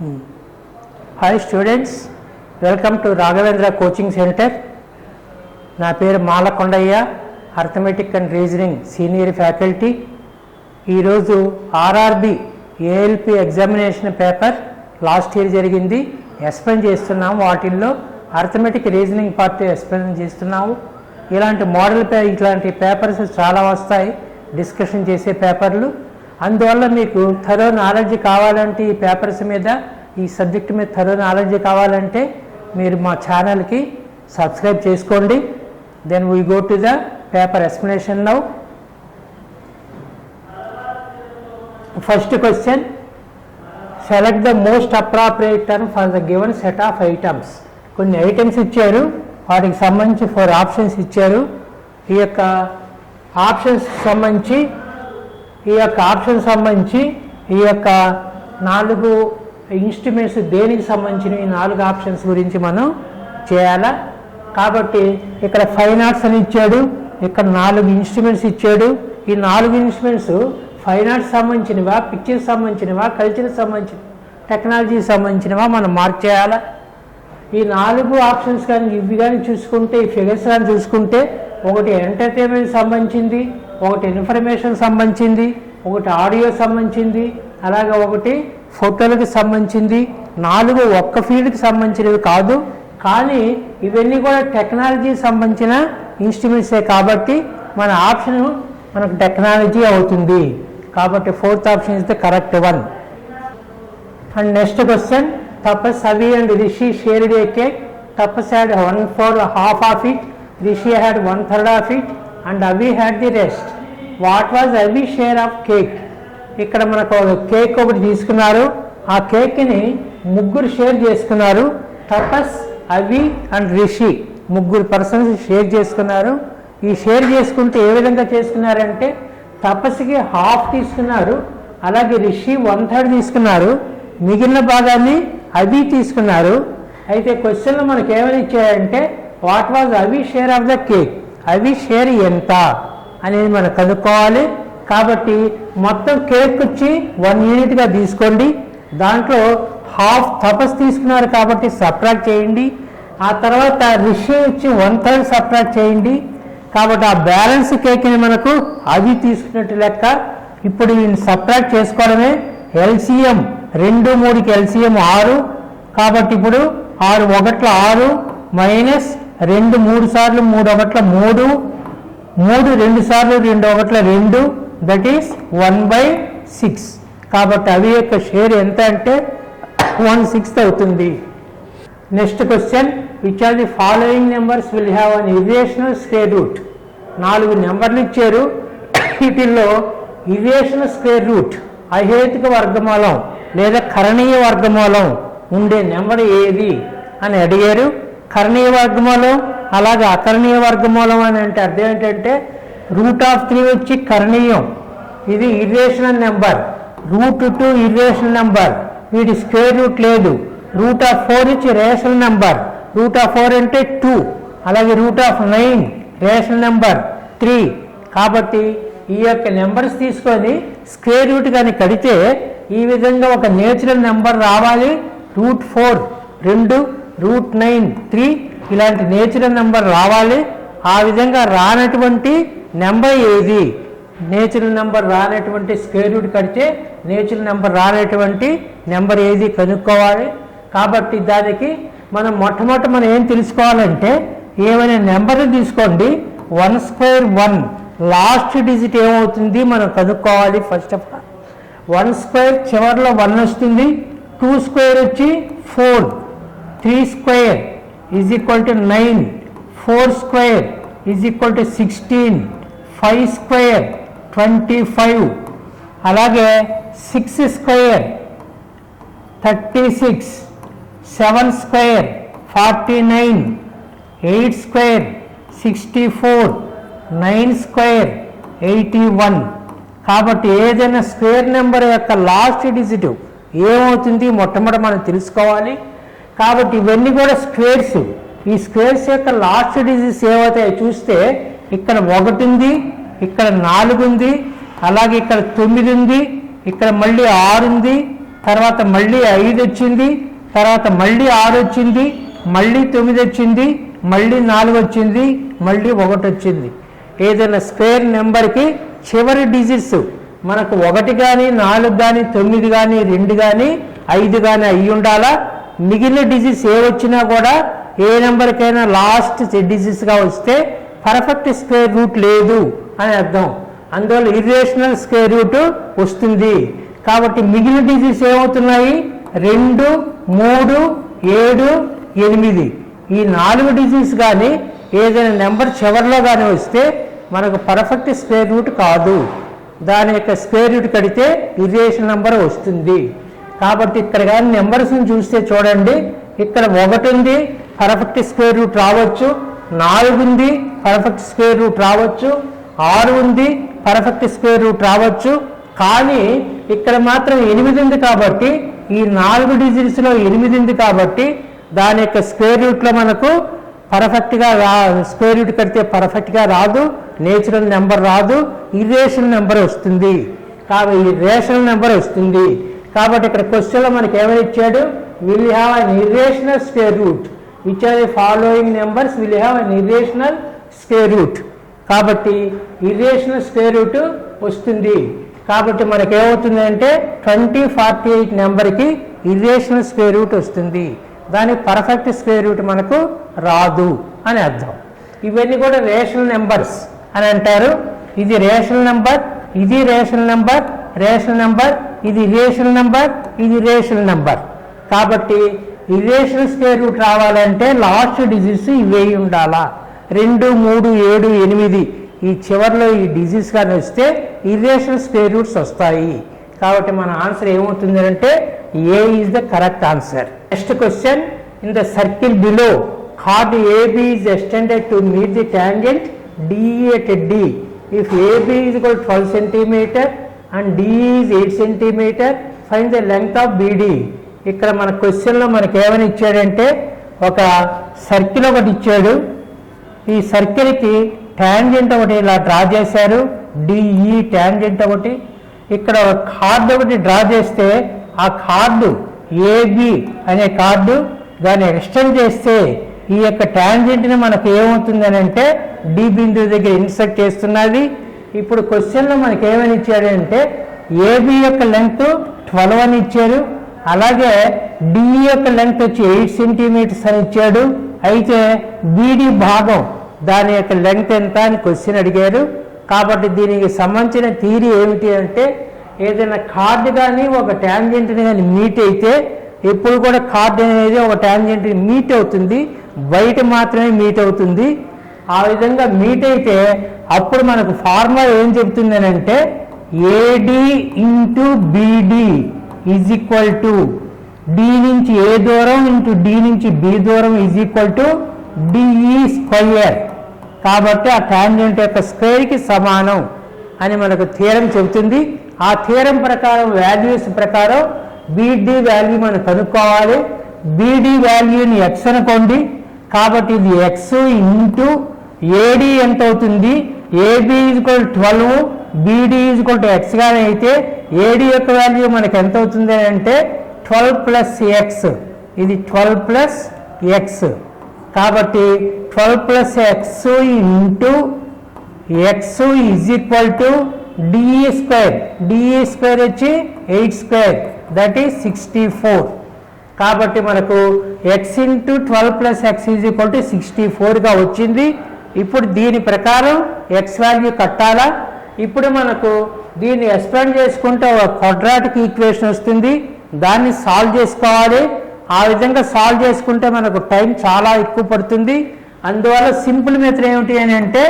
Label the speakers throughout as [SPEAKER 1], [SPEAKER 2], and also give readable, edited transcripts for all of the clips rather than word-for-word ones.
[SPEAKER 1] Hi students, welcome to Raghavendra Coaching Center. నా పేరు Malakondaiah, arithmetic and reasoning senior faculty. ఈరోజు RRB ALP examination paper last year జరిగింది, explain చేస్తున్నాము. వాటిల్లో arithmetic reasoning part explain చేస్తున్నాము. ఇలాంటి ఇట్లాంటి పేపర్స్ చాలా వస్తాయి, డిస్కషన్ చేసే పేపర్లు. అందువల్ల మీకు థరో నాలెడ్జ్ కావాలంటే ఈ పేపర్స్ మీద, ఈ సబ్జెక్ట్ మీద థరో నాలెడ్జ్ కావాలంటే మీరు మా ఛానల్కి సబ్స్క్రైబ్ చేసుకోండి. Then we go to the paper explanation now. First question, select the most appropriate term for the given set of items. కొన్ని ఐటమ్స్ ఇచ్చారు, వాటికి సంబంధించి 4 ఆప్షన్స్ ఇచ్చారు. ఈ యొక్క ఆప్షన్స్ సంబంధించి ఈ యొక్క 4 ఇన్స్ట్రుమెంట్స్ దేనికి సంబంధించిన ఈ 4 ఆప్షన్స్ గురించి మనం చేయాలా. కాబట్టి ఇక్కడ ఫైన్ ఆర్ట్స్ అని ఇచ్చాడు, ఇక్కడ 4 ఇన్స్ట్రుమెంట్స్ ఇచ్చాడు. ఈ 4 ఇన్స్ట్రుమెంట్స్ ఫైన్ ఆర్ట్స్ సంబంధించినవా, పిక్చర్స్ సంబంధించినవా, కల్చర్కి సంబంధించిన, టెక్నాలజీకి సంబంధించినవా మనం మార్క్ చేయాలా. ఈ 4 ఆప్షన్స్ కానీ ఇవి కానీ చూసుకుంటే, ఈ ఫిగర్స్ కానీ చూసుకుంటే, ఒకటి ఎంటర్టైన్మెంట్ సంబంధించింది, ఒకటి ఇన్ఫర్మేషన్ సంబంధించింది, ఒకటి ఆడియో సంబంధించింది, అలాగే ఒకటి ఫోటోలకు సంబంధించింది. 4 ఒక్క ఫీల్డ్కి సంబంధించినవి కాదు, కానీ ఇవన్నీ కూడా టెక్నాలజీ సంబంధించిన ఇన్స్ట్రుమెంట్సే. కాబట్టి మన ఆప్షన్ మనకు టెక్నాలజీ అవుతుంది. కాబట్టి 4th option is the correct one. And next question, Tapas, Avi and Rishi shared a cake. Tapas had 1/4 half of it, Rishi had 1/3 of it, and Avi had the rest. What was Avi share of cake? ఇక్కడ మనకు cake ఒకటి తీసుకున్నారు, ఆ కేక్ని 3 share చేసుకున్నారు. తపస్, Avi and Rishi 3 persons share చేసుకున్నారు. ఈ share చేసుకుంటే ఏ విధంగా చేసుకున్నారంటే, తపస్సుకి 1/2 తీసుకున్నారు, అలాగే రిషి 1/3 తీసుకున్నారు, మిగిలిన భాగాన్ని అవి తీసుకున్నారు. అయితే క్వశ్చన్లో మనకి ఏమని ఇచ్చాయంటే, what was Avi share of the cake, అవి షేర్ ఎంత అనేది మనం కనుక్కోవాలి. కాబట్టి మొత్తం కేక్ వచ్చి 1 యూనిట్గా తీసుకోండి. దాంట్లో 1/2 తపస్ తీసుకున్నారు కాబట్టి సబ్ట్రాక్ట్ చేయండి. ఆ తర్వాత రిషి వచ్చి 1/3 సబ్ట్రాక్ట్ చేయండి. కాబట్టి ఆ బ్యాలెన్స్ కేక్ని మనకు అవి తీసుకున్నట్టు లెక్క. ఇప్పుడు వీటిని సబ్ట్రాక్ట్ చేసుకోవడమే. ఎల్సిఎం 2, 3కి ఎల్సిఎం 6. కాబట్టి ఇప్పుడు 6 1 6 మైనస్ 2 3 సార్లు 3 1 3, 3 2 సార్లు 2 1 2, దట్ ఈస్ 1/6. కాబట్టి అవి యొక్క షేర్ ఎంత అంటే 1/6 అవుతుంది. Next question, which are the following numbers will have an irrational square root. 4 నెంబర్లు ఇచ్చారు, వీటిల్లో ఇర్రేషనల్ స్క్వేర్ రూట్, అహేతుక వర్గమూలం లేదా కరణీయ వర్గమూలం ఉండే నెంబర్ ఏది అని అడిగారు. కరణీయ వర్గమూలం, అలాగే అకరణీయ వర్గమూలం అని అంటే అర్థం ఏంటంటే, √3 వచ్చి కరణీయం, ఇది ఇర్రేషనల్ నెంబర్. √2 ఇర్రేషనల్ నెంబర్, వీటి స్క్వేర్ రూట్ లేదు. √4 ఇచ్చి రేషనల్ నెంబర్, √4 అంటే 2, అలాగే √9 రేషనల్ నెంబర్ 3. కాబట్టి ఈ యొక్క నెంబర్స్ తీసుకొని స్క్వేర్ రూట్ కానీ కడితే ఈ విధంగా ఒక నేచురల్ నెంబర్ రావాలి. √4 2, √9 3, ఇలాంటి నేచురల్ నెంబర్ రావాలి. ఆ విధంగా రానటువంటి నెంబర్ ఏది, నేచురల్ నెంబర్ రానటువంటి స్క్వేర్ రూట్ కడితే నేచురల్ నెంబర్ రానటువంటి నెంబర్ ఏది కనుక్కోవాలి. కాబట్టి దానికి మనం మొట్టమొదటి మనం ఏం తెలుసుకోవాలంటే, ఏమైనా నెంబర్ తీసుకోండి, 1² 1 లాస్ట్ డిజిట్ ఏమవుతుంది మనం కనుక్కోవాలి. ఫస్ట్ ఆఫ్ ఆల్ 1² చివరిలో 1 వస్తుంది, 2² వచ్చి 4, 3² = 9, 4² = 16, 5² 25, అలాగే 6² 36, 7² 49, 8² 64, 9² 81. కాబట్టి ఏదైనా స్క్వేర్ నెంబర్ యొక్క లాస్ట్ డిజిట్ ఏమవుతుంది మొట్టమొదటి మనం తెలుసుకోవాలి. కాబట్టి ఇవన్నీ కూడా స్క్వేర్స్. ఈ స్క్వేర్స్ యొక్క లాస్ట్ డిజిట్స్ ఏమవుతాయో చూస్తే, ఇక్కడ 1 ఉంది, ఇక్కడ 4 ఉంది, అలాగే ఇక్కడ 9 ఉంది, ఇక్కడ మళ్ళీ 6 ఉంది, తర్వాత మళ్ళీ 5 వచ్చింది, తర్వాత మళ్ళీ 6 వచ్చింది, మళ్ళీ 9 వచ్చింది, మళ్ళీ 4 వచ్చింది, మళ్ళీ 1 వచ్చింది. ఏదైనా స్క్వేర్ నెంబర్కి చివరి డిజిట్స్ మనకు 1 కానీ 4 కానీ 9 కానీ 2 కానీ 5 కానీ అయ్యి ఉండాలా. మిగిలిన డిజిట్స్ ఏ వచ్చినా కూడా ఏ నెంబర్కైనా లాస్ట్ డిజిట్స్గా వస్తే పర్ఫెక్ట్ స్క్వేర్ రూట్ లేదు అని అర్థం. అందువల్ల ఇర్రేషనల్ స్క్వేర్ రూట్ వస్తుంది. కాబట్టి మిగిలిన డిజిట్స్ ఏమవుతున్నాయి? 2, 3, 7, 8. ఈ 4 డిజిట్స్ కానీ ఏదైనా నెంబర్ చివరిలో కానీ వస్తే మనకు పర్ఫెక్ట్ స్క్వేర్ రూట్ కాదు. దాని యొక్క స్క్వేర్ రూట్ కడితే ఇర్రేషనల్ నెంబర్ వస్తుంది. కాబట్టి ఇక్కడ కానీ నెంబర్స్ని చూస్తే చూడండి, ఇక్కడ 1 ఉంది, పర్ఫెక్ట్ స్క్వేర్ రూట్ రావచ్చు. 4 ఉంది, పర్ఫెక్ట్ స్క్వేర్ రూట్ రావచ్చు. 6 ఉంది, పర్ఫెక్ట్ స్క్వేర్ రూట్ రావచ్చు. కానీ ఇక్కడ మాత్రం 8 ఉంది కాబట్టి ఈ 4 డిజిట్స్లో 8 ఉంది కాబట్టి దాని యొక్క స్క్వేర్ రూట్లో మనకు పర్ఫెక్ట్గా స్క్వేర్ రూట్ కడితే పర్ఫెక్ట్గా రాదు, నేచురల్ నెంబర్ రాదు, ఇర్రేషనల్ నెంబర్ వస్తుంది. కాబట్టి ఇర్రేషనల్ నెంబర్ వస్తుంది. కాబట్టి ఇక్కడ క్వశ్చన్లో మనకి ఏమైనా ఇచ్చాడు? Will have an irrational square root which are the following numbers will have an irrational square root. కాబట్టి ఇర్రేషనల్ స్క్వేర్ రూట్ వస్తుంది. కాబట్టి మనకి ఏమవుతుందంటే 2048 నెంబర్కి ఇర్రేషనల్ స్క్వేర్ రూట్ వస్తుంది. దానికి పర్ఫెక్ట్ స్క్వేర్ రూట్ మనకు రాదు అని అర్థం. ఇవన్నీ కూడా రేషనల్ నెంబర్స్ అని అంటారు. ఇది రేషనల్ నెంబర్, ఇది రేషనల్ నెంబర్, రేషనల్ నెంబర్, ఇది ఇర్రేషనల్ నెంబర్, ఇది రేషనల్ నెంబర్. కాబట్టి ఇర్రేషనల్ స్క్వేర్ రూట్ రావాలంటే లాస్ట్ డిజిట్స్ ఇవే ఉండాలా. 2, 3, 7, 8 ఈ చివరిలో ఈ డిజిట్స్ కానీ వస్తే ఇర్రేషనల్ స్క్వేర్ రూట్స్ వస్తాయి. కాబట్టి మన ఆన్సర్ ఏమవుతుంది అంటే A is the correct answer. Next question, in the circle below chord AB is extended to meet the tangent DE at D. If AB is equal to 12 cm and DE is 8 cm, find the length of BD. ఇక్కడ మన క్వశ్చన్లో మనకి ఏమని ఇచ్చాడంటే ఒక circle ఒకటి ఇచ్చాడు. ఈ సర్కిల్కి ట్యాంజెంట్ ఒకటి ఇలా డ్రా చేశారు, డిఈ ట్యాంజెంట్ ఒకటి. ఇక్కడ కార్డు ఒకటి డ్రా చేస్తే ఆ కార్డు ఏబి అనే కార్డు దాన్ని ఎక్స్టెండ్ చేస్తే ఈ యొక్క ట్యాంజెంట్ని మనకు ఏమవుతుంది అని అంటే డి బిందువు దగ్గర ఇన్సర్ట్ చేస్తున్నది. ఇప్పుడు క్వశ్చన్లో మనకి ఏమని ఇచ్చాడంటే ఏబి యొక్క లెంగ్త్ 12 అని ఇచ్చారు, అలాగే డిఈ యొక్క లెంగ్త్ వచ్చి 8 సెంటీమీటర్స్ అని ఇచ్చాడు. అయితే బీడి భాగం దాని యొక్క లెంగ్త్ ఎంత అని క్వశ్చన్ అడిగారు. కాబట్టి దీనికి సంబంధించిన థియరీ ఏమిటి అంటే ఏదైనా కార్డు కానీ ఒక ట్యాంజెంట్ని కానీ మీట్ అయితే ఎప్పుడు కూడా కార్డు అనేది ఒక ట్యాంజెంట్ని మీట్ అవుతుంది, బయట మాత్రమే మీట్ అవుతుంది. ఆ విధంగా మీట్ అయితే అప్పుడు మనకు ఫార్ములా ఏం చెప్తుంది అని అంటే AD into BD is equal to D నుంచి ఏ దూరం ఇంటూ డి నుంచి బి దూరం is equal to DE square. కాబట్టి ఆ ట్యాంజెంట్ యొక్క స్క్వేర్కి సమానం అని మనకు థియరం చెబుతుంది. ఆ థియరం ప్రకారం వాల్యూస్ ప్రకారం బీడి వాల్యూ మనం కనుక్కోవాలి. బీడి వాల్యూని ఎక్స్ అనుకోండి, కాబట్టి ఇది ఎక్స్ ఇంటూ ఏడి ఎంత అవుతుంది? AB equal 12, BD equal to X గానే అయితే ఏడి యొక్క వాల్యూ మనకి ఎంత అవుతుంది అంటే 12 ప్లస్ ఎక్స్. ఇది 12 ప్లస్ ఎక్స్. కాబట్టి 12 plus x into x is equal to DE square. DE square వచ్చి 8 స్క్వేర్, దట్ ఈజ్ 64. కాబట్టి మనకు x into 12 plus x is equal to 64గా వచ్చింది. ఇప్పుడు దీని ప్రకారం ఎక్స్ వాల్యూ కట్టాలా. ఇప్పుడు మనకు దీన్ని ఎక్స్పాండ్ చేసుకుంటే ఒక క్వాడ్రాటిక్ ఈక్వేషన్ వస్తుంది, దాన్ని సాల్వ్ చేసుకోవాలి. ఆ విధంగా సాల్వ్ చేసుకుంటే మనకు టైం చాలా ఎక్కువ పడుతుంది. అందువల్ల సింపుల్ మెథడ్ ఏమిటి అని అంటే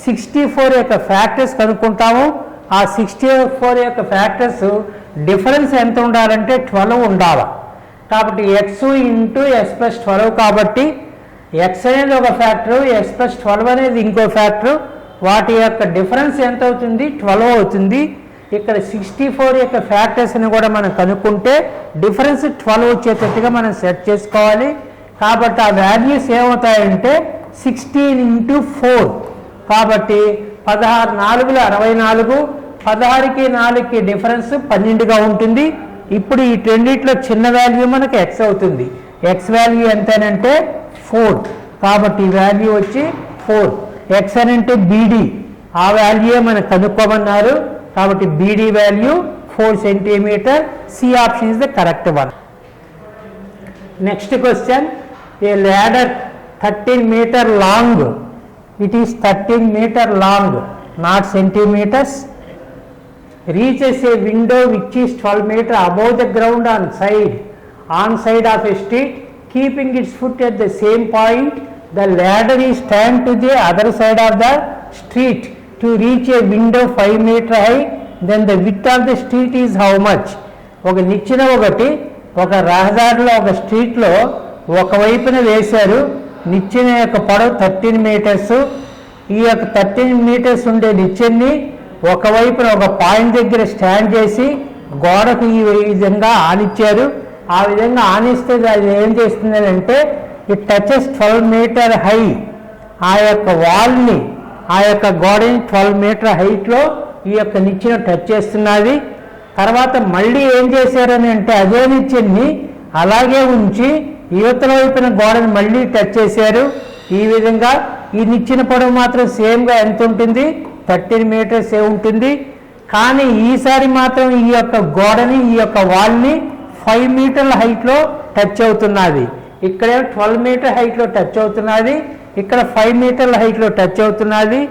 [SPEAKER 1] 64 యొక్క ఫ్యాక్టర్స్ కనుక్కుంటాము. ఆ 64 యొక్క ఫ్యాక్టర్స్ డిఫరెన్స్ ఎంత ఉండాలంటే 12 ఉండాలి. కాబట్టి ఎక్స్ ఇంటూ ఎక్స్ ప్లస్ 12 కాబట్టి ఎక్స్ అనేది ఒక ఫ్యాక్టర్, ఎక్స్ ప్లస్ 12 అనేది ఇంకో ఫ్యాక్టర్. వాటి యొక్క డిఫరెన్స్ ఎంత అవుతుంది? 12 అవుతుంది. ఇక్కడ 64 యొక్క ఫ్యాక్టర్స్ని కూడా మనం కనుక్కుంటే డిఫరెన్స్ 12 వచ్చేటట్టుగా మనం సెట్ చేసుకోవాలి. కాబట్టి ఆ వాల్యూస్ ఏమవుతాయంటే 16 ఇంటూ 4. కాబట్టి 16 4లు 64, 16కి 4కి డిఫరెన్స్ 12గా ఉంటుంది. ఇప్పుడు ఈ రెండిట్లో చిన్న వాల్యూ మనకు ఎక్స్ అవుతుంది. ఎక్స్ వాల్యూ ఎంతనంటే 4, కాబట్టి ఈ వాల్యూ వచ్చి 4. ఎక్స్ అని అంటే బీడీ, ఆ వాల్యూ మనకు కనుక్కోమన్నారు, కాబట్టి BD value 4 centimeter. C option is the correct one. Next question, A ladder 13 meter long, it is 13 meter long, not centimeters, reaches a window which is 12 meter above the ground on side of a street, keeping its foot at the same point. The ladder is stand to the other side of the street to reach a window 5 meter high. Then the width of the street is how much? ఒక నిచ్చెన ఒక రహదారిలో ఒక స్ట్రీట్లో ఒకవైపున వేశారు. నిచ్చెన యొక్క పొడవు 13 మీటర్స్. ఈ యొక్క 13 మీటర్స్ ఉండే నిచ్చెన్ని ఒకవైపున ఒక పాయింట్ దగ్గర స్టాండ్ చేసి గోడకు ఈ విధంగా ఆనిచ్చారు. ఆ విధంగా ఆనిస్తే అది ఏం చేస్తుంది అంటే ఇట్ టచెస్ 12 మీటర్ హై. ఆ యొక్క వాల్ని, ఆ యొక్క గోడని 12 మీటర్ హైట్లో ఈ యొక్క నిచ్చెన టచ్ చేస్తున్నది. తర్వాత మళ్ళీ ఏం చేశారని అంటే అదే నిచ్చెన్ని అలాగే ఉంచి యువతల వైపున గోడని మళ్ళీ టచ్ చేశారు. ఈ విధంగా ఈ నిచ్చెన పొడవు మాత్రం సేమ్గా ఎంత ఉంటుంది, 13 మీటర్స్ ఉంటుంది. కానీ ఈసారి మాత్రం ఈ యొక్క గోడని, ఈ యొక్క వాల్ని 5 మీటర్ల హైట్లో టచ్ అవుతున్నది. ఇక్కడ 12 మీటర్ హైట్లో టచ్ అవుతున్నది, ఇక్కడ 5 మీటర్ల హైట్లో టచ్ అవుతున్నది.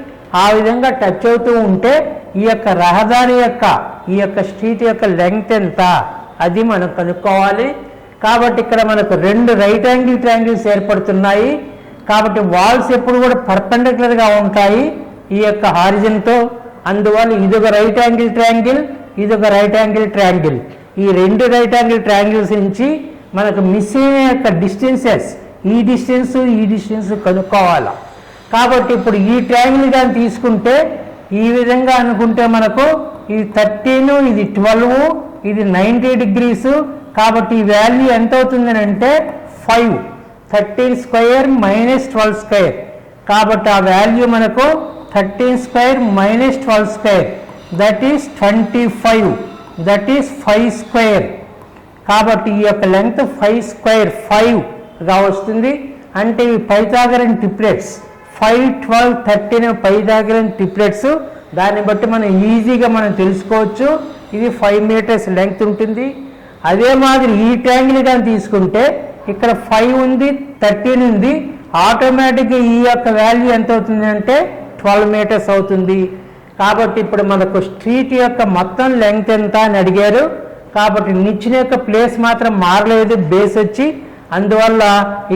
[SPEAKER 1] ఆ విధంగా టచ్ అవుతూ ఉంటే ఈ యొక్క రహదారి యొక్క, ఈ యొక్క స్ట్రీట్ యొక్క లెంగ్త్ ఎంత, అది మనం కనుక్కోవాలి. కాబట్టి ఇక్కడ మనకు 2 రైట్ యాంగిల్ ట్రయాంగిల్స్ ఏర్పడుతున్నాయి. కాబట్టి వాల్స్ ఎప్పుడు కూడా పర్పెండిక్యులర్గా ఉంటాయి ఈ యొక్క హారిజన్తో. అందువల్ల ఇదొక రైట్ యాంగిల్ ట్రయాంగిల్, ఇదొక రైట్ యాంగిల్ ట్రయాంగిల్. ఈ 2 రైట్ యాంగిల్ ట్రయాంగిల్స్ నుంచి మనకు మిస్ అయిన యొక్క డిస్టెన్సెస్, ఈ డిస్టెన్స్ కనుక్కోవాలి. కాబట్టి ఇప్పుడు ఈ ట్రయాంగిల్ కానీ తీసుకుంటే ఈ విధంగా అనుకుంటే మనకు ఇది 13, ఇది 12, ఇది 90 degrees. కాబట్టి ఈ వాల్యూ ఎంత అవుతుందని అంటే 5, 13 square minus 12 square. కాబట్టి ఆ వాల్యూ మనకు 13 square minus 12 square, that is 25, that is 5 square. కాబట్టి ఈ యొక్క లెంగ్త్ 5 square 5గా వస్తుంది. అంటే ఇవి పైథాగరన్ ట్రిప్లెట్స్, 5, 12, 13 పైథాగరన్ ట్రిప్లెట్స్. దాన్ని బట్టి మనం ఈజీగా మనం తెలుసుకోవచ్చు ఇది 5 మీటర్స్ లెంగ్త్ ఉంటుంది. అదే మాదిరి ఈ ట్రయాంగిల్ కానీ తీసుకుంటే ఇక్కడ 5 ఉంది, 13 ఉంది, ఆటోమేటిక్గా ఈ యొక్క వాల్యూ ఎంత అవుతుంది అంటే 12 మీటర్స్ అవుతుంది. కాబట్టి ఇప్పుడు మనకు స్ట్రీట్ యొక్క మొత్తం లెంగ్త్ ఎంత అని అడిగారు. కాబట్టి నిచ్చెన యొక్క ప్లేస్ మాత్రం మారలేదు, బేస్ వచ్చి. అందువల్ల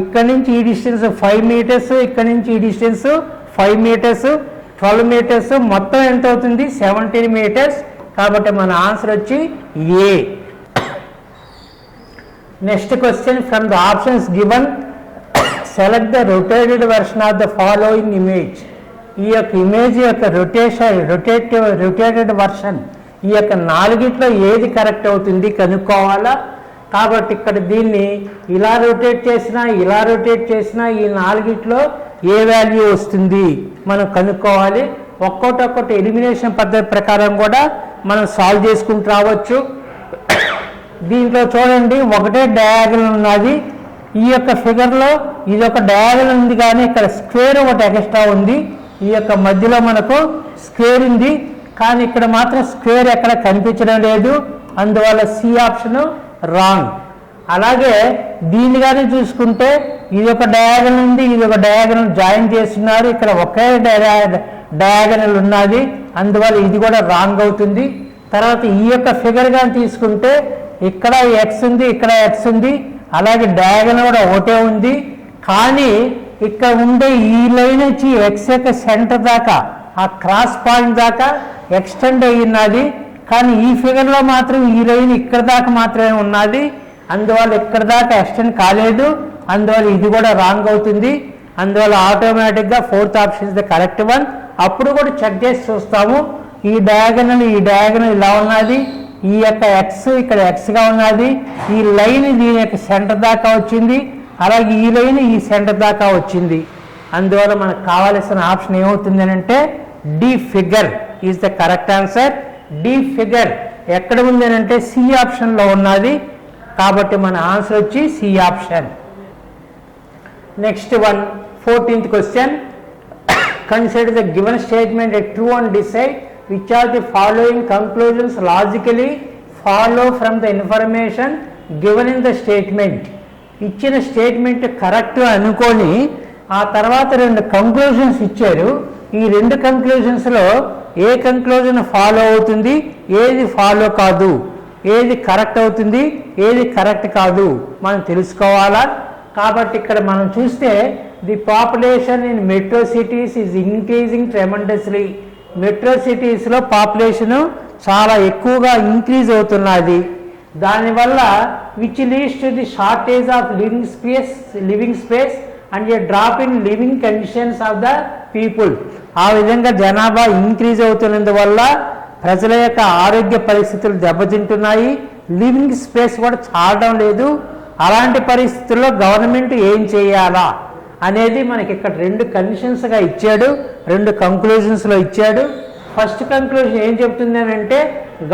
[SPEAKER 1] ఇక్కడ నుంచి ఈ డిస్టెన్స్ 5 మీటర్స్, ఇక్కడ నుంచి ఈ డిస్టెన్స్ 5 మీటర్స్, 12 మీటర్స్, మొత్తం ఎంత అవుతుంది 17 మీటర్స్. కాబట్టి మన ఆన్సర్ వచ్చి A. Next question, from the options given select the rotated version of the following image. ఈ యొక్క ఇమేజ్ యొక్క రొటేటెడ్ వర్షన్ ఈ యొక్క 4గిట్లో ఏది కరెక్ట్ అవుతుంది కనుక్కోవాలా. కాబట్టి ఇక్కడ దీన్ని ఇలా రొటేట్ చేసినా ఈ 4గిట్లో ఏ వాల్యూ వస్తుంది మనం కనుక్కోవాలి. ఒక్కొక్కటి ఎలిమినేషన్ పద్ధతి ప్రకారం కూడా మనం సాల్వ్ చేసుకుంటూ రావచ్చు. దీంట్లో చూడండి, ఒకటే డయాగనల్ ఉన్నది. ఈ యొక్క ఫిగర్లో ఇది ఒక డయాగనల్ ఉంది, కానీ ఇక్కడ స్క్వేర్ ఒకటి ఎక్స్ట్రా ఉంది. ఈ యొక్క మధ్యలో మనకు స్క్వేర్ ఉంది, కానీ ఇక్కడ మాత్రం స్క్వేర్ ఎక్కడ కనిపించడం లేదు. అందువల్ల సి ఆప్షన్ రాంగ్. అలాగే దీన్ని కానీ చూసుకుంటే ఇది ఒక డయాగనల్ ఉంది, ఇది ఒక డయాగనల్ జాయిన్ చేస్తున్నారు. ఇక్కడ ఒకే డయాగనల్ ఉన్నది, అందువల్ల ఇది కూడా రాంగ్ అవుతుంది. తర్వాత ఈ యొక్క ఫిగర్ కానీ తీసుకుంటే ఇక్కడ ఎక్స్ ఉంది, ఇక్కడ ఎక్స్ ఉంది, అలాగే డయాగనల్ కూడా ఒకటే ఉంది. కానీ ఇక్కడ ఉండే ఈ లైన్ నుంచి ఎక్స్ యొక్క సెంటర్ దాకా, ఆ క్రాస్ పాయింట్ దాకా ఎక్స్టెండ్ అయ్యినది. కానీ ఈ ఫిగర్లో మాత్రం ఈ లైన్ ఇక్కడ దాకా మాత్రమే ఉన్నది, అందువల్ల ఇక్కడ దాకా ఎక్స్టెండ్ కాలేదు. అందువల్ల ఇది కూడా రాంగ్ అవుతుంది. అందువల్ల ఆటోమేటిక్గా 4th option is the correct one. అప్పుడు కూడా చెక్ చేసి చూస్తాము, ఈ డయాగనల్ ఇలా ఉన్నది, ఈ యొక్క ఎక్స్ ఇక్కడ ఎక్స్గా ఉన్నది, ఈ లైన్ దీని యొక్క సెంటర్ దాకా వచ్చింది, అలాగే ఈ లైన్ ఈ సెంటర్ దాకా వచ్చింది. అందువల్ల మనకు కావాల్సిన ఆప్షన్ ఏమవుతుంది అంటే D figure is the correct answer. D figure ఎక్కడ ఉంది అని అంటే సి ఆప్షన్లో ఉన్నది. కాబట్టి మన ఆన్సర్ వచ్చి C option. Next one 14th question. Consider the given statement A true and decide which are the following conclusions logically follow from the information given in the statement. ఇచ్చిన స్టేట్మెంట్ కరెక్ట్ అనుకొని ఆ తర్వాత 2 conclusions ఇచ్చారు. ఈ 2 కంక్లూజన్స్లో a conclusion follow అవుతుంది, ఏది follow కాదు, ఏది కరెక్ట్ అవుతుంది, ఏది కరెక్ట్ కాదు మనం తెలుసుకోవాలా. కాబట్టి ఇక్కడ మనం చూస్తే the population in metro cities is increasing tremendously. Metro సిటీస్లో పాపులేషను చాలా ఎక్కువగా ఇంక్రీజ్ అవుతున్నది. దానివల్ల which leads to the shortage of living space and A drop in living conditions of the people. ఆ విధంగా జనాభా ఇంక్రీజ్ అవుతున్నందువల్ల ప్రజల యొక్క ఆరోగ్య పరిస్థితులు దెబ్బతింటున్నాయి, లివింగ్ స్పేస్ కూడా చాలడం లేదు. అలాంటి పరిస్థితుల్లో గవర్నమెంట్ ఏం చేయాలా అనేది మనకి ఇక్కడ 2 కండిషన్స్గా ఇచ్చాడు, 2 కంక్లూజన్స్లో ఇచ్చాడు. ఫస్ట్ కంక్లూజన్ ఏం చెప్తుంది అని అంటే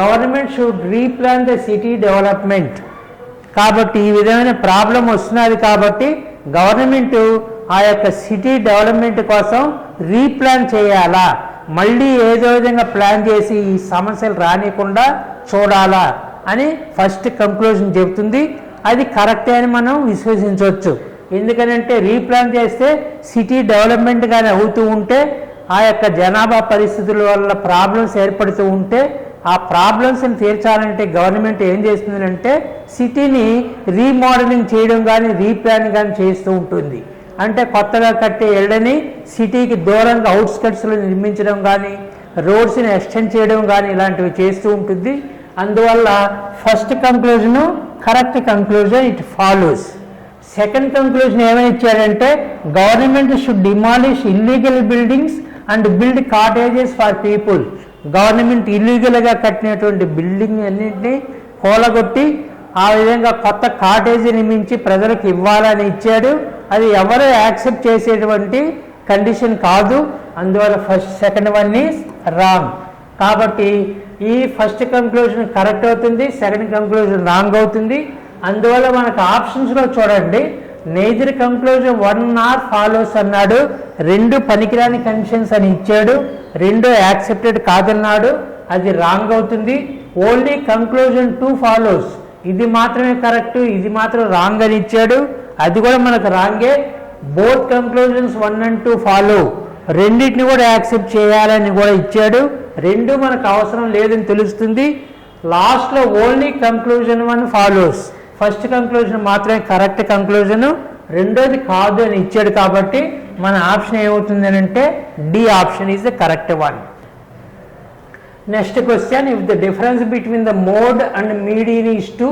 [SPEAKER 1] government should replan the city development. కాబట్టి ఈ విధమైన ప్రాబ్లం వస్తున్నది కాబట్టి గవర్నమెంట్ ఆ యొక్క సిటీ డెవలప్మెంట్ కోసం రీప్లాన్ చేయాలా, మళ్ళీ ఏదో విధంగా ప్లాన్ చేసి ఈ సమస్యలు రానికుండా చూడాలా అని ఫస్ట్ కంక్లూజన్ చెబుతుంది. అది కరెక్టే అని మనం విశ్వసించవచ్చు. ఎందుకనంటే రీప్లాన్ చేస్తే సిటీ డెవలప్మెంట్ కానీ అవుతూ ఉంటే ఆ యొక్క జనాభా పరిస్థితుల వల్ల ప్రాబ్లమ్స్ ఏర్పడుతూ ఉంటే ఆ ప్రాబ్లమ్స్ని తీర్చాలంటే గవర్నమెంట్ ఏం చేస్తుందంటే సిటీని రీమోడలింగ్ చేయడం కానీ రీప్లాన్ కానీ చేస్తూ ఉంటుంది. అంటే కొత్తగా కట్టే ఇళ్ళని సిటీకి దూరంగా అవుట్స్కట్స్లో నిర్మించడం కానీ రోడ్స్ని ఎక్స్టెండ్ చేయడం కానీ ఇలాంటివి చేస్తూ ఉంటుంది. అందువల్ల first conclusion correct conclusion, it follows. Second conclusion ఏమని ఇచ్చారంటే government should demolish illegal buildings and build cottages for people. Government ఇల్లీగల్గా కట్టినటువంటి బిల్డింగ్ అన్నింటినీ కూలగొట్టి ఆ విధంగా కొత్త కాటేజీ నిర్మించి ప్రజలకు ఇవ్వాలని ఇచ్చాడు. అది ఎవరు యాక్సెప్ట్ చేసేటువంటి కండిషన్ కాదు. అందువల్ల సెకండ్ వన్ ఈజ్ రాంగ్. కాబట్టి ఈ ఫస్ట్ కంక్లూజన్ కరెక్ట్ అవుతుంది, సెకండ్ కంక్లూజన్ రాంగ్ అవుతుంది. అందువల్ల మనకు ఆప్షన్స్లో చూడండి, నేదర్ కంక్లూజన్ 1 ఆర్ ఫాలోస్ అన్నాడు, 2 పనికిరాని కండిషన్స్ అని ఇచ్చాడు, 2 యాక్సెప్టెడ్ కాదన్నాడు, అది రాంగ్ అవుతుంది. ఓన్లీ కంక్లూజన్ 2 ఫాలోస్, ఇది మాత్రమే కరెక్ట్, ఇది మాత్రం రాంగ్ అని ఇచ్చాడు, అది కూడా మనకు రాంగే. బోత్ కంక్లూజన్స్ 1 and 2 ఫాలో, రెండింటిని కూడా యాక్సెప్ట్ చేయాలని కూడా ఇచ్చాడు. 2 మనకు అవసరం లేదని తెలుస్తుంది. లాస్ట్లో only conclusion 1 follows, first conclusion మాత్రమే కరెక్ట్ కంక్లూజన్, రెండోది కాదు అని ఇచ్చాడు. కాబట్టి మన ఆప్షన్ ఏమవుతుంది అని అంటే D option is the correct one. Next question, if the difference between the mode and median is 2,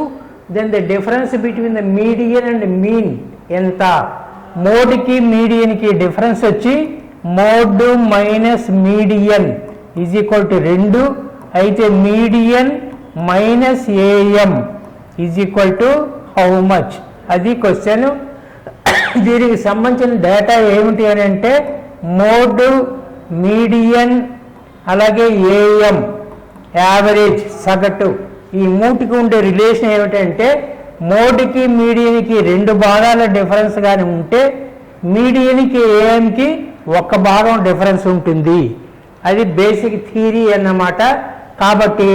[SPEAKER 1] then the difference between the median and mean ఎంత? మోడ్కి మీడియన్కి డిఫరెన్స్ వచ్చి mode minus median is equal to 2, అయితే median minus AM is equal to how much? అది క్వశ్చన్. దీనికి సంబంధించిన data ఏమిటి అని అంటే మోడ్, మీడియన్, అలాగే ఏఎం యావరేజ్ సగటు, ఈ మూటికి ఉండే రిలేషన్ ఏమిటంటే మోడ్కి మీడియన్కి 2 భాగాల డిఫరెన్స్ కానీ ఉంటే మీడియన్కి ఏఎంకి 1 భాగం డిఫరెన్స్ ఉంటుంది. అది బేసిక్ థియరీ అన్నమాట. కాబట్టి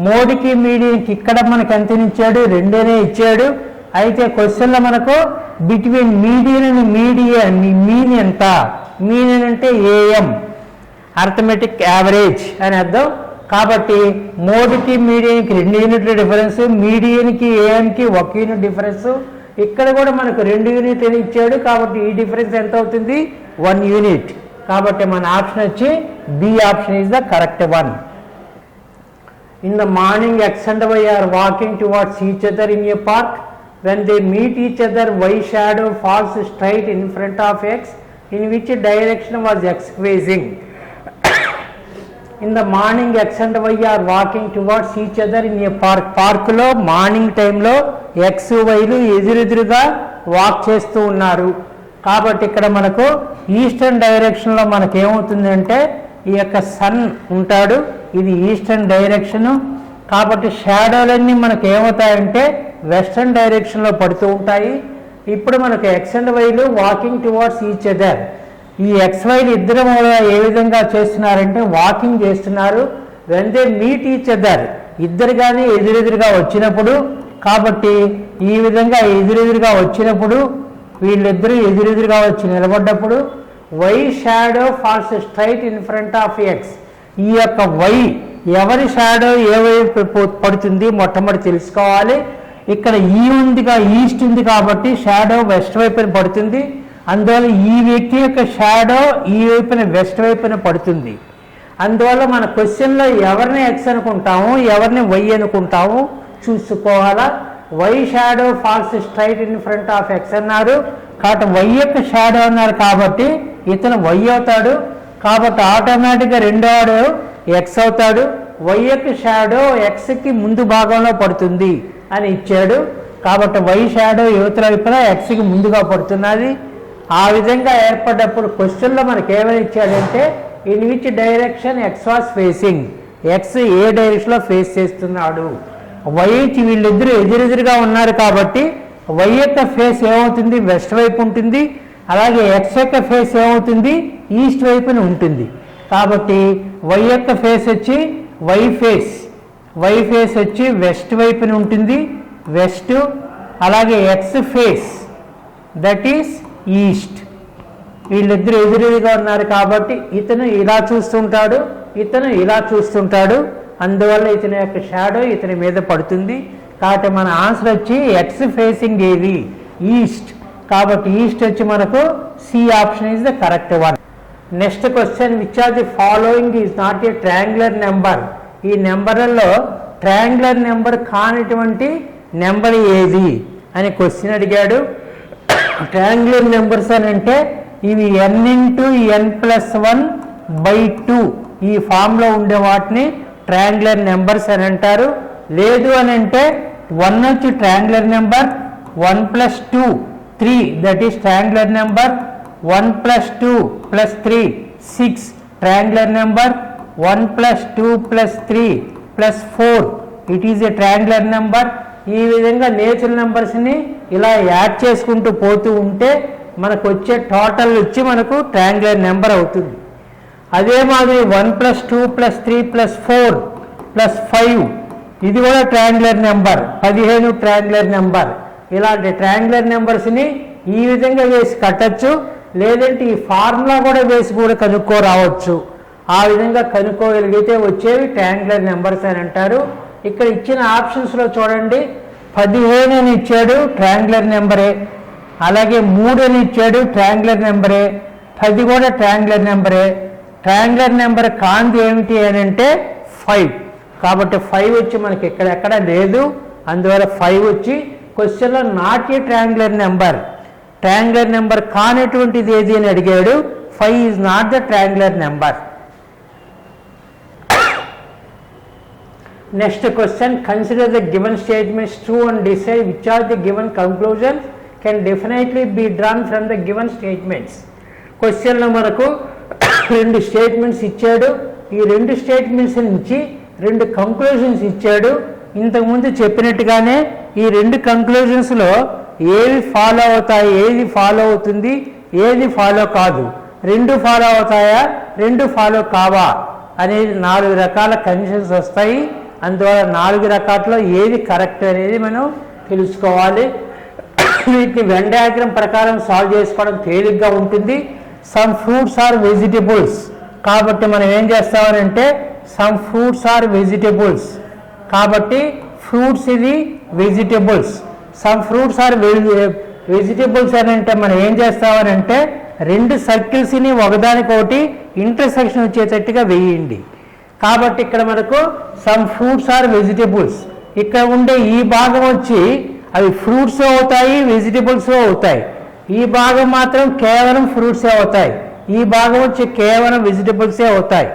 [SPEAKER 1] మోడ్కి మీడియన్కి ఇక్కడ మనకు ఎంత ఇచ్చాడు? 2 ఇచ్చాడు. అయితే క్వశ్చన్లో మనకు బిట్వీన్ మీడియన్ అండ్ మీన్ ఎంత? మీన్ అంటే ఏఎం, అర్థమెటిక్ యావరేజ్ అని అర్థం. కాబట్టి మోడ్కి మీడియన్కి 2 యూనిట్ల డిఫరెన్స్, మీడియన్కి ఏఎంకి 1 యూనిట్ డిఫరెన్స్. ఇక్కడ కూడా మనకు 2 యూనిట్లు ఇచ్చాడు. కాబట్టి ఈ డిఫరెన్స్ ఎంత అవుతుంది? 1 యూనిట్. కాబట్టి మన ఆప్షన్ వచ్చి B option is the correct one. In the morning, X and Y are walking towards each other in a park. When they meet each other, Y shadow falls straight in front of X. In which direction was X facing? In the morning, X and Y are walking towards each other in a park. Park lo morning time lo X Y లు ఎదురెదురుగా walk చేస్తూ ఉన్నారు. కాబట్టి ఇక్కడ మనకు eastern డైరెక్షన్లో మనకు ఏమవుతుంది అంటే ఈ యొక్క సన్ ఉంటాడు, ఇది ఈస్టర్న్ డైరెక్షను. కాబట్టి షాడోలన్నీ మనకు ఏమవుతాయంటే వెస్ట్రన్ డైరెక్షన్లో పడుతూ ఉంటాయి. ఇప్పుడు మనకు ఎక్స్ అండ్ వైలు వాకింగ్ టువర్డ్స్ ఈచ్ అదర్. ఈ ఎక్స్ వైలు ఇద్దరు ఏ విధంగా చేస్తున్నారంటే వాకింగ్ చేస్తున్నారు. When they meet each other, ఇద్దరు కానీ ఎదురెదురుగా వచ్చినప్పుడు, కాబట్టి ఈ విధంగా ఎదురెదురుగా వచ్చినప్పుడు వీళ్ళిద్దరూ ఎదురెదురుగా వచ్చి నిలబడ్డప్పుడు y shadow falls straight in front of x. ఈ యొక్క వై ఎవరి షాడో ఏ వైపు పడుతుంది మొట్టమొదటి తెలుసుకోవాలి. ఇక్కడ ఈస్ట్ ఉంది కాబట్టి షాడో వెస్ట్ వైపున పడుతుంది. అందువల్ల ఈ వ్యక్తి యొక్క షాడో ఈ వైపున వెస్ట్ వైపున పడుతుంది. అందువల్ల మన క్వశ్చన్లో ఎవరిని ఎక్స్ అనుకుంటాము, ఎవరిని వై అనుకుంటాము చూసుకోవాలా. Y shadow falls straight in front of X అన్నారు కాబట్టి వై యొక్క షాడో అన్నారు కాబట్టి ఇతను వై అవుతాడు. కాబట్టి ఆటోమేటిక్గా రెండో వాడు ఎక్స్ అవుతాడు. వై యొక్క షాడో ఎక్స్కి ముందు భాగంలో పడుతుంది అని ఇచ్చాడు. కాబట్టి వై షాడో యువతల వైపున ఎక్స్కి ముందుగా పడుతున్నది. ఆ విధంగా ఏర్పడ్డప్పుడు క్వశ్చన్లో మనకి ఏమని ఇచ్చాడంటే in which direction x was facing, x ఏ డైరెక్షన్లో ఫేస్ చేస్తున్నాడు. వై వీళ్ళిద్దరూ ఎదురెదురుగా ఉన్నారు కాబట్టి వై యొక్క ఫేస్ ఏమవుతుంది వచ్చి వైపు ఉంటుంది, అలాగే ఎక్స్ యొక్క ఫేస్ ఏమవుతుంది ఈస్ట్ వైపున ఉంటుంది. కాబట్టి వై యొక్క ఫేస్ వచ్చి వై ఫేస్ వచ్చి వెస్ట్ వైపున ఉంటుంది, వెస్ట్. అలాగే X face that is east. వీళ్ళిద్దరు ఎదురుగా ఉన్నారు కాబట్టి ఇతను ఇలా చూస్తుంటాడు, ఇతను ఇలా చూస్తుంటాడు. అందువల్ల ఇతని యొక్క షాడో ఇతని మీద పడుతుంది. కాబట్టి మన ఆన్సర్ వచ్చి ఎక్స్ ఫేసింగ్ ఏది ఈస్ట్. కాబట్టి ఈస్ట్ వచ్చి మనకు C option is the correct one. Next question, which are the following is not a triangular number. ఈ నెంబర్లలో ట్రయాంగులర్ నెంబర్ కానిటువంటి నెంబర్ ఏది అని క్వశ్చన్ అడిగాడు. ట్రయాంగులర్ నెంబర్స్ అని అంటే ఇవి n×n+1/2 ఈ ఫామ్లో ఉండే వాటిని ట్రయాంగులర్ నెంబర్స్ అని అంటారు. లేదు అని అంటే 1 వచ్చి triangular number, 1+2 3 that is triangular number, 1+2+3 6 triangular number, 1+2+3+4 it is a triangular number. ఈ విధంగా నేచురల్ నెంబర్స్ని ఇలా యాడ్ చేసుకుంటూ పోతూ ఉంటే మనకు వచ్చే టోటల్ వచ్చి మనకు ట్రయాంగులర్ నెంబర్ అవుతుంది. అదే మాదిరి 1+2+3+4+5 ఇది కూడా ట్రయాంగులర్ నెంబర్, 15 ట్రయాంగులర్ నెంబర్. ఇలాంటి ట్రయాంగులర్ నెంబర్స్ని ఈ విధంగా వేసి కట్టచ్చు, లేదంటే ఈ ఫార్ములా కూడా వేసి కూడా కనుక్కోరావచ్చు. ఆ విధంగా కనుక్కోగలిగితే వచ్చేవి ట్రయాంగులర్ నెంబర్స్ అని అంటారు. ఇక్కడ ఇచ్చిన ఆప్షన్స్లో చూడండి, 15 అని ఇచ్చాడు ట్రయాంగులర్ నెంబరే, అలాగే 3 అని ఇచ్చాడు ట్రయాంగులర్ నెంబరే, 10 కూడా ట్రయాంగులర్ నెంబరే. ట్రయాంగులర్ నెంబర్ కాంతి ఏమిటి అని అంటే 5. కాబట్టి 5 వచ్చి మనకి ఎక్కడ లేదు. అందువల్ల 5 వచ్చి క్వశ్చన్లో not a triangular number. Triangular number కానటువంటిది ఏది అని అడిగాడు. 5 is not the triangular number. Next question, consider the given statements true and decide which are the given conclusions can definitely be drawn from the given statements. క్వశ్చన్లో మనకు 2 statements ఇచ్చాడు. ఈ 2 statements నుంచి 2 conclusions ఇచ్చాడు. ఇంతకుముందు చెప్పినట్టుగానే ఈ 2 కంక్లూజన్స్లో ఏవి ఫాలో అవుతాయి, ఏది ఫాలో అవుతుంది, ఏది ఫాలో కాదు, 2 ఫాలో అవుతాయా 2 ఫాలో కావా అనేది 4 రకాల కండిషన్స్ వస్తాయి. అందువల్ల 4 రకాల్లో ఏది కరెక్ట్ అనేది మనం తెలుసుకోవాలి. వీటిని వెన్ డయాగ్రామ్ ప్రకారం సాల్వ్ చేసుకోవడం తేలిగ్గా ఉంటుంది. సమ్ ఫ్రూట్స్ ఆర్ వెజిటబుల్స్ కాబట్టి మనం ఏం చేస్తామనంటే సమ్ ఫ్రూట్స్ ఆర్ వెజిటబుల్స్ కాబట్టి ఫ్రూట్స్ ఇది vegetables. Some fruits are vegetables అని అంటే మనం ఏం చేస్తామనంటే 2 సర్కిల్స్ని ఒకదానికొకటి ఇంటర్సెక్షన్ వచ్చేటట్టుగా వేయండి. కాబట్టి ఇక్కడ మనకు సమ్ ఫ్రూట్స్ ఆర్ వెజిటబుల్స్, ఇక్కడ ఉండే ఈ భాగం వచ్చి అవి ఫ్రూట్స్ అవుతాయి, వెజిటబుల్స్ అవుతాయి. ఈ భాగం మాత్రం కేవలం ఫ్రూట్సే అవుతాయి, ఈ భాగం వచ్చి కేవలం వెజిటబుల్సే అవుతాయి.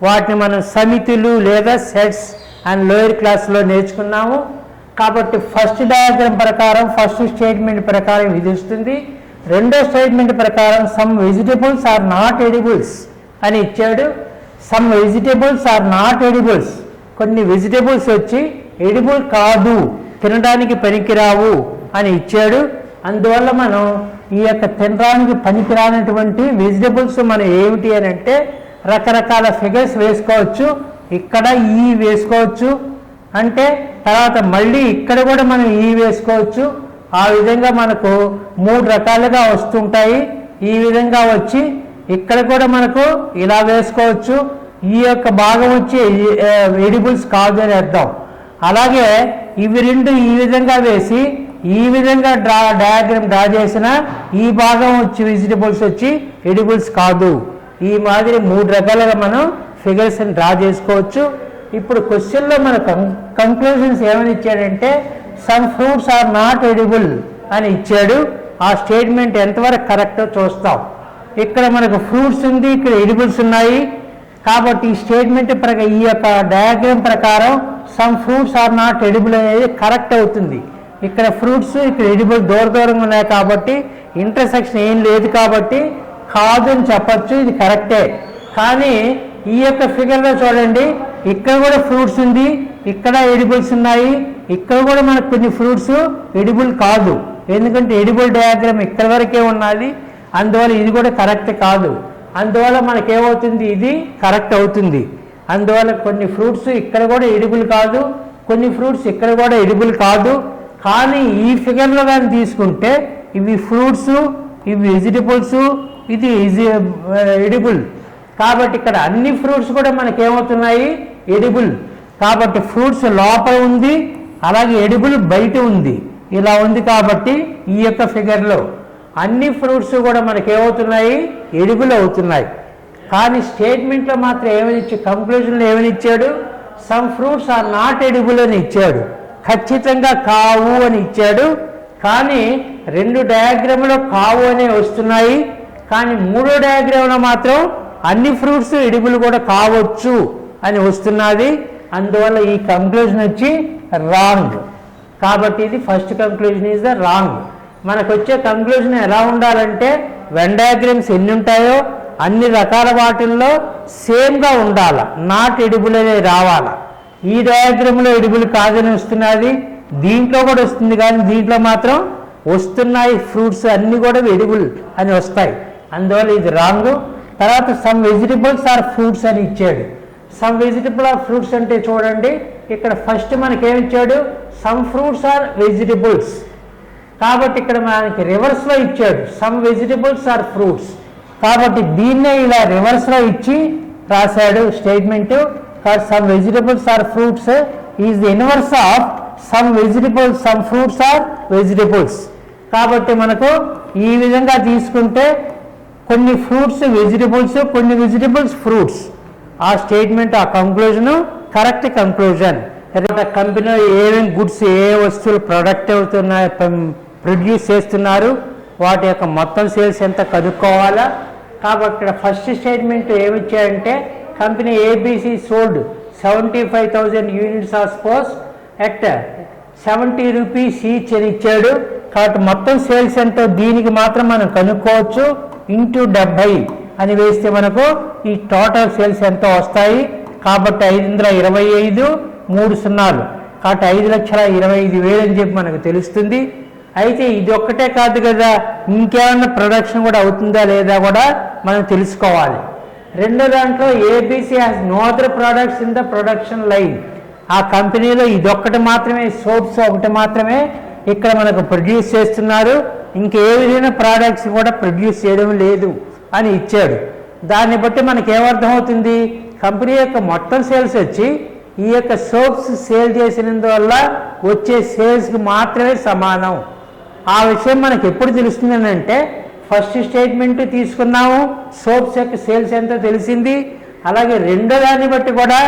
[SPEAKER 1] వాటిని మనం సమితులు లేదా సెట్స్ అండ్ లోయర్ క్లాస్లో నేర్చుకున్నాము. కాబట్టి ఫస్ట్ డయాగ్రామ్ ప్రకారం ఫస్ట్ స్టేట్మెంట్ ప్రకారం ఇది వస్తుంది. రెండో స్టేట్మెంట్ ప్రకారం some vegetables are not edibles అని ఇచ్చాడు. Some vegetables are not edibles కొన్ని వెజిటబుల్స్ వచ్చి ఎడిబుల్ కాదు, తినడానికి పనికిరావు అని ఇచ్చాడు. అందువల్ల మనం ఈ యొక్క తినడానికి పనికిరానటువంటి వెజిటబుల్స్ మనం ఏమిటి అని అంటే రకరకాల ఫిగర్స్ వేసుకోవచ్చు. ఇక్కడ ఈ వేసుకోవచ్చు, అంటే తర్వాత మళ్ళీ ఇక్కడ కూడా మనం ఈ వేసుకోవచ్చు. ఆ విధంగా మనకు 3 రకాలుగా వస్తుంటాయి. ఈ విధంగా వచ్చి ఇక్కడ కూడా మనకు ఇలా వేసుకోవచ్చు. ఈ యొక్క భాగం వచ్చి ఎడిబుల్స్ కాదు అని అర్థం. అలాగే ఇవి రెండు ఈ విధంగా వేసి ఈ విధంగా డయాగ్రామ్ డ్రా చేసిన ఈ భాగం వచ్చి వెజిటబుల్స్ వచ్చి ఎడిబుల్స్ కాదు. ఈ మాదిరి 3 రకాలుగా మనం ఫిగర్స్ని డ్రా చేసుకోవచ్చు. ఇప్పుడు క్వశ్చన్లో మన కంక్లూజన్స్ ఏమని ఇచ్చాడంటే some fruits are not edible అని ఇచ్చాడు. ఆ స్టేట్మెంట్ ఎంతవరకు కరెక్టో చూస్తాం. ఇక్కడ మనకు ఫ్రూట్స్ ఉంది, ఇక్కడ ఎడిబుల్స్ ఉన్నాయి. కాబట్టి ఈ స్టేట్మెంట్ ఈ యొక్క డయాగ్రామ్ ప్రకారం some fruits are not edible అనేది కరెక్ట్ అవుతుంది. ఇక్కడ ఫ్రూట్స్, ఇక్కడ ఎడిబుల్ దూరంగా ఉన్నాయి కాబట్టి ఇంటర్సెక్షన్ ఏం లేదు కాబట్టి కాదు అని చెప్పచ్చు. ఇది కరెక్టే. కానీ ఈ యొక్క ఫిగర్లో చూడండి, ఇక్కడ కూడా ఫ్రూట్స్ ఉంది, ఇక్కడ ఎడిబుల్స్ ఉన్నాయి, ఇక్కడ కూడా మనకు కొన్ని ఫ్రూట్స్ ఎడిబుల్ కాదు. ఎందుకంటే ఎడిబుల్ డయాగ్రామ్ ఇక్కడ వరకే ఉన్నది. అందువల్ల ఇది కూడా కరెక్ట్ కాదు. అందువల్ల మనకేమవుతుంది, ఇది కరెక్ట్ అవుతుంది. అందువల్ల కొన్ని ఫ్రూట్స్ ఇక్కడ కూడా ఎడిబుల్ కాదు, కొన్ని ఫ్రూట్స్ ఇక్కడ కూడా ఎడిబుల్ కాదు. కానీ ఈ ఫిగర్లో కానీ తీసుకుంటే ఇవి ఫ్రూట్స్, ఇవి వెజిటబుల్స్, ఇది ఎడిబుల్. కాబట్టి ఇక్కడ అన్ని ఫ్రూట్స్ కూడా మనకేమవుతున్నాయి, ఎడిబుల్. కాబట్టి ఫ్రూట్స్ లోపల ఉంది, అలాగే ఎడిబుల్ బయట ఉంది. ఇలా ఉంది కాబట్టి ఈ యొక్క ఫిగర్లో అన్ని ఫ్రూట్స్ కూడా మనకేమవుతున్నాయి, ఎడిబుల్ అవుతున్నాయి. కానీ స్టేట్మెంట్లో మాత్రం ఏమని కంక్లూజన్లో ఏమని ఇచ్చాడు, some fruits are not edible అని ఇచ్చాడు. ఖచ్చితంగా కావు అని ఇచ్చాడు. కానీ 2 డయాగ్రామ్లో కావు అనే వస్తున్నాయి. కానీ 3వ డయాగ్రామ్లో మాత్రం అన్ని ఫ్రూట్స్ ఎడిబుల్ కూడా కావచ్చు అని వస్తున్నది. అందువల్ల ఈ కంక్లూజన్ వచ్చి రాంగ్. కాబట్టి ఇది first conclusion is the wrong. మనకు వచ్చే కంక్లూజన్ ఎలా ఉండాలంటే వెన్ డయాగ్రామ్స్ ఎన్ని ఉంటాయో అన్ని రకాల వాటిల్లో సేమ్గా ఉండాలి, నాట్ ఎడిబుల్ అనేది రావాలా. ఈ డయాగ్రామ్లో ఎడిబుల్ కాదని వస్తున్నది, దీంట్లో కూడా వస్తుంది, కానీ దీంట్లో మాత్రం వస్తున్నాయి ఫ్రూట్స్ అన్నీ కూడా ఎడిబుల్ అని వస్తాయి. అందువల్ల ఇది రాంగ్. తర్వాత సమ్ వెజిటబుల్స్ ఆర్ ఫ్రూట్స్ అని ఇచ్చాడు. సమ్ వెజిటబుల్ ఆర్ ఫ్రూట్స్ అంటే చూడండి, ఇక్కడ ఫస్ట్ మనకేమి ఇచ్చాడు, సమ్ ఫ్రూట్స్ ఆర్ వెజిటబుల్స్. కాబట్టి ఇక్కడ మనకి రివర్స్లో ఇచ్చాడు, సమ్ వెజిటబుల్స్ ఆర్ ఫ్రూట్స్. కాబట్టి దీన్నే ఇలా రివర్స్లో ఇచ్చి రాశాడు statement. Some vegetables are fruits is the inverse of some vegetables, some fruits are vegetables. కాబట్టి మనకు ఈ విధంగా తీసుకుంటే కొన్ని ఫ్రూట్స్ వెజిటబుల్స్, కొన్ని వెజిటబుల్స్ ఫ్రూట్స్. ఆ స్టేట్మెంట్, ఆ కంక్లూజన్ కరెక్ట్ కంక్లూజన్. కంపెనీలో ఏమేమి గుడ్స్, ఏ వస్తువులు ప్రొడక్ట్ అవుతున్నాయి, ప్రొడ్యూస్ చేస్తున్నారు, వాటి యొక్క మొత్తం సేల్స్ ఎంత కనుక్కోవాలా. కాబట్టి ఇక్కడ ఫస్ట్ స్టేట్మెంట్ ఏమిచ్చాయంటే company ABC sold 75,000 units of sports at 70 rupees each అని ఇచ్చాడు. కాబట్టి మొత్తం సేల్స్ ఎంతో దీనికి మాత్రం మనం కనుక్కోవచ్చు. ఇంటూ 70 అని వేస్తే మనకు ఈ టోటల్ సేల్స్ ఎంతో వస్తాయి. కాబట్టి 525 3 సున్నాలు, కాబట్టి 5,25,000 అని చెప్పి మనకు తెలుస్తుంది. అయితే ఇది ఒక్కటే కాదు కదా, ఇంకేమన్నా ప్రొడక్షన్ కూడా అవుతుందా లేదా కూడా మనం తెలుసుకోవాలి. రెండో దాంట్లో ABC has no other products in the production line. ఆ కంపెనీలో ఇదొక్కటి మాత్రమే, సోప్స్ ఒకటి మాత్రమే ఇక్కడ మనకు ప్రొడ్యూస్ చేస్తున్నారు, ఇంకే విధమైన ప్రోడక్ట్స్ కూడా ప్రొడ్యూస్ చేయడం లేదు అని ఇచ్చాడు. దాన్ని బట్టి మనకి ఏమర్థమవుతుంది, కంపెనీ యొక్క మొత్తం సేల్స్ వచ్చి ఈ యొక్క సోప్స్ సేల్ చేసినందువల్ల వచ్చే సేల్స్కి మాత్రమే సమానం. ఆ విషయం మనకి ఎప్పుడు తెలుస్తుంది అంటే ఫస్ట్ స్టేట్మెంట్ తీసుకున్నాము, సోప్స్ యొక్క సేల్స్ ఎంతో తెలిసింది. అలాగే రెండో దాన్ని బట్టి కూడా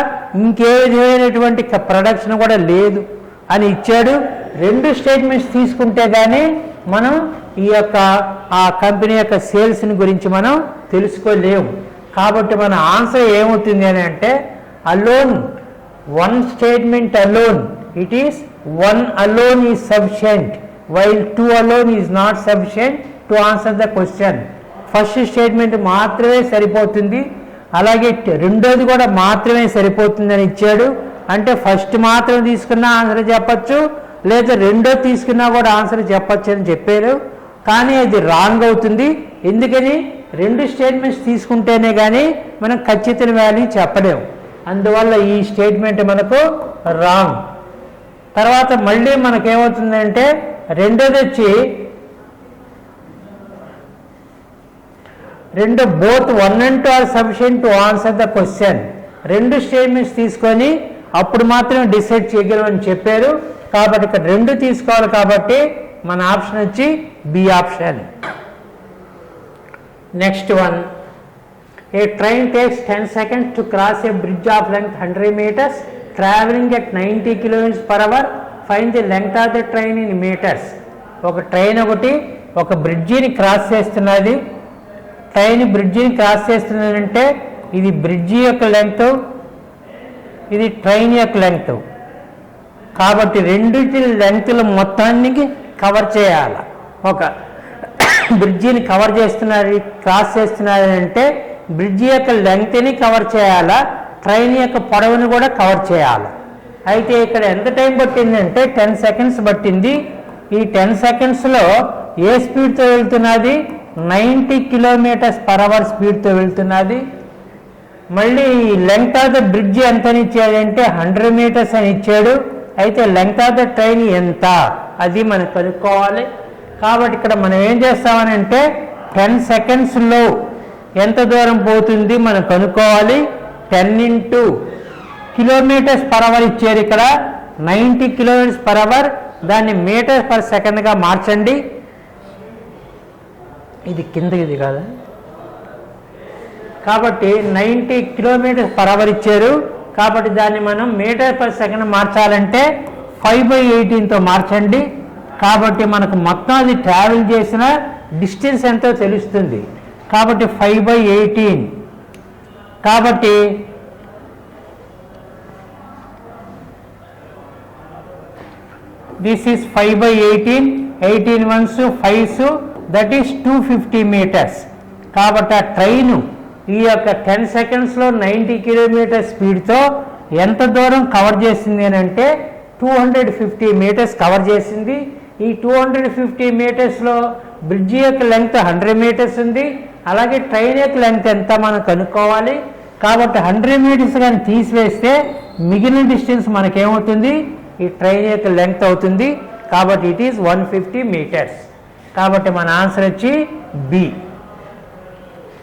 [SPEAKER 1] ఇంకే విధమైనటువంటి ప్రొడక్షన్ కూడా లేదు అని ఇచ్చాడు. 2 స్టేట్మెంట్స్ తీసుకుంటే కానీ మనం ఈ యొక్క ఆ కంపెనీ యొక్క సేల్స్ని గురించి మనం తెలుసుకోలేము. కాబట్టి మన ఆన్సర్ ఏమవుతుంది అని అంటే alone, 1 statement alone, it is 1 alone is sufficient while 2 alone is not sufficient to answer the question. First statement మాత్రమే సరిపోతుంది, అలాగే రెండోది కూడా మాత్రమే సరిపోతుందని ఇచ్చాడు. అంటే ఫస్ట్ మాత్రం తీసుకున్న ఆన్సర్ చెప్పచ్చు, లేదా రెండో తీసుకున్నా కూడా ఆన్సర్ చెప్పచ్చు అని చెప్పారు. కానీ అది రాంగ్ అవుతుంది. ఎందుకని? రెండు స్టేట్మెంట్స్ తీసుకుంటేనే కానీ మనం ఖచ్చితమైన వాల్యూ చెప్పలేము. అందువల్ల ఈ స్టేట్మెంట్ మనకు రాంగ్. తర్వాత మళ్ళీ మనకేమవుతుందంటే రెండోది వచ్చి both 1 and 2 are sufficient to answer the question. రెండు స్టేట్మెంట్స్ తీసుకొని అప్పుడు మాత్రమే డిసైడ్ చేయగలమని చెప్పారు. కాబట్టి ఇక్కడ రెండు తీసుకోవాలి. కాబట్టి మన ఆప్షన్ వచ్చి B option. Next one, a train takes 10 seconds to cross a bridge of length 100 meters traveling at 90 km/h. Find the length of the train in meters. ఒక ట్రైన్ ఒక బ్రిడ్జిని క్రాస్ చేస్తున్నది. ట్రైన్ బ్రిడ్జిని క్రాస్ చేస్తున్నదంటే ఇది bridge యొక్క length, ఇది train యొక్క length. కాబట్టి రెండింటి లెంగ్త్ల మొత్తానికి కవర్ చేయాలి. ఒక బ్రిడ్జిని కవర్ చేస్తున్నది, క్రాస్ చేస్తున్నది అంటే బ్రిడ్జి యొక్క లెంగ్త్ని కవర్ చేయాలా, ట్రైన్ యొక్క పొడవుని కూడా కవర్ చేయాలి. అయితే ఇక్కడ ఎంత టైం పట్టిందంటే 10 seconds పట్టింది. ఈ 10 secondsలో ఏ స్పీడ్తో వెళ్తున్నది? 90 km/h స్పీడ్తో వెళ్తున్నది. మళ్ళీ లెంగ్త్ ఆఫ్ ద బ్రిడ్జ్ ఎంత అని ఇచ్చాడంటే 100 meters అని ఇచ్చాడు. అయితే లెంగ్త్ ఆఫ్ ద ట్రైన్ ఎంత అది మనం కనుక్కోవాలి. కాబట్టి ఇక్కడ మనం ఏం చేస్తామని అంటే 10 secondsలో ఎంత దూరం పోతుంది మనం కనుక్కోవాలి. 10 into km/h ఇచ్చారు. ఇక్కడ 90 km/h, దాన్ని m/s మార్చండి. ఇది కిందకి ఇది కాదా? కాబట్టి 90 km/h ఇచ్చారు. కాబట్టి దాన్ని మనం m/s మార్చాలంటే 5/18తో మార్చండి. కాబట్టి మనకు మొత్తం అది ట్రావెల్ చేసిన డిస్టెన్స్ ఎంతో తెలుస్తుంది. కాబట్టి 5/18. కాబట్టి this is 5/18. 18 ones 5s, that is 250 meters. కాబట్టి ఆ ట్రైను ఈ యొక్క 10 secondsలో 90 km స్పీడ్తో ఎంత దూరం కవర్ చేసింది అని అంటే 250 meters కవర్ చేసింది. ఈ 250 metersలో బ్రిడ్జి యొక్క లెంగ్త్ 100 meters ఉంది. అలాగే ట్రైన్ యొక్క లెంగ్త్ ఎంత మనం కనుక్కోవాలి. కాబట్టి 100 meters కానీ తీసివేస్తే మిగిలిన డిస్టెన్స్ మనకేమవుతుంది? ఈ ట్రైన్ యొక్క లెంగ్త్ అవుతుంది. కాబట్టి ఇట్ ఈస్ 150 meters. కాబట్టి మన ఆన్సర్ వచ్చి బి.